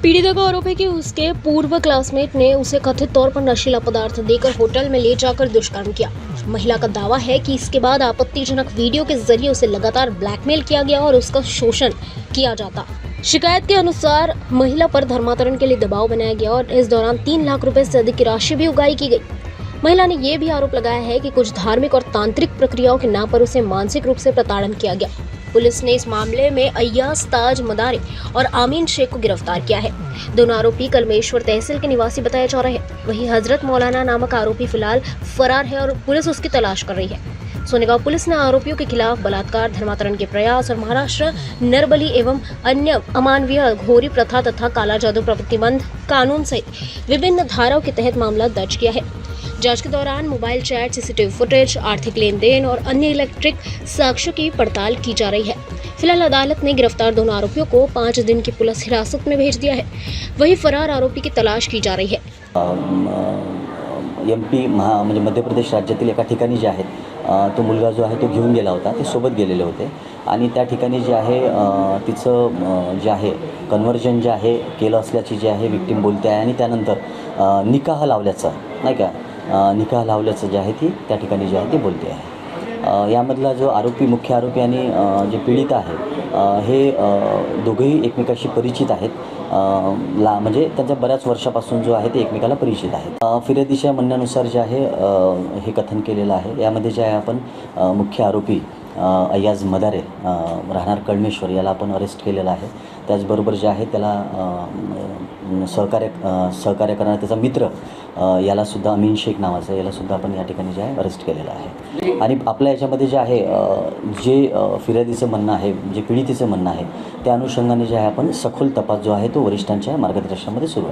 पीड़िता का आरोप है कि उसके पूर्व क्लासमेट ने उसे कथित तौर पर नशीला पदार्थ देकर होटल में ले जाकर दुष्कर्म किया। महिला का दावा है कि इसके बाद आपत्तिजनक वीडियो के जरिए उसे लगातार ब्लैकमेल किया गया और उसका शोषण किया जाता। शिकायत के अनुसार महिला पर धर्मांतरण के लिए दबाव बनाया गया और इस दौरान 3 लाख रुपए से अधिक की राशि भी उगाई की गई। महिला ने यह भी आरोप लगाया है कि कुछ धार्मिक और तांत्रिक प्रक्रियाओं के नाम पर उसे मानसिक रूप से प्रताड़न किया गया। पुलिस ने इस मामले में अय्याज ताज मदारी और आमीन शेख को गिरफ्तार किया है। दोनों आरोपी कलमेश्वर तहसील के निवासी बताए जा रहे हैं। वहीं हजरत मौलाना नामक आरोपी फिलहाल फरार है और पुलिस उसकी तलाश कर रही है। सोनेगांव पुलिस ने आरोपियों के खिलाफ बलात्कार, धर्मांतरण के प्रयास और महाराष्ट्र नरबली एवं अन्य अमानवीय घोरी प्रथा तथा काला जादू प्रतिबंध कानून सहित विभिन्न धाराओं के तहत मामला दर्ज किया है। जांच के दौरान मोबाइल चैट, सीसीटीवी फुटेज, आर्थिक लेन देन और अन्य इलेक्ट्रिक साक्ष्यों की पड़ताल की जा रही है। फिलहाल अदालत ने गिरफ्तार दोनों आरोपियों को 5 दिन की पुलिस हिरासत में भेज दिया है। वहीं फरार आरोपी की तलाश की जा रही है। MP म्हणजे मध्य प्रदेश राज्यातील एका ठिकाणी जे आहे तो मुलगा जो आहे तो घेऊन गेला होता, ते सोबत गेलेले होते आणि त्या ठिकाणी जे आहे तिचं जे आहे कन्व्हर्जन जे आहे केलं असल्याची जे आहे विक्टीम बोलते आहे आणि त्यानंतर निकाह लावल्याचं नाही का निकाह लावल्याचं जे आहे ती त्या ठिकाणी जे आहे ते बोलते आहे। यामधला जो आरोपी मुख्य आरोपी आणि जे पीडित आहे हे दोघेही एकमेकाशी परिचित आहेत। म्हणजे त्यांच्या बऱ्याच वर्षापासून जो आहे ते एकमेकाला परिचित आहेत। फिर्यादीच्या म्हणण्यानुसार जे आहे हे कथन केलेलं आहे। यामध्ये जे आहे आपण मुख्य आरोपी अय्याज मदारे राहणार कळमेश्वर याला आपण अरेस्ट केलेला आहे। त्याचबरोबर जे आहे त्याला सहकार्य करणारा त्याचा मित्र याला सुद्धा अमीन शेख नावाचा याला सुद्धा आपण या ठिकाणी जे आहे अरेस्ट केलेला आहे। आणि आपल्या याच्यामध्ये जे आहे जे फिर्यादीचं म्हणणं आहे, जे पीडितेचं म्हणणं आहे त्या अनुषंगाने जे आहे आपण सखोल तपास जो आहे तो वरिष्ठांच्या मार्गदर्शनामध्ये सुरू आहे।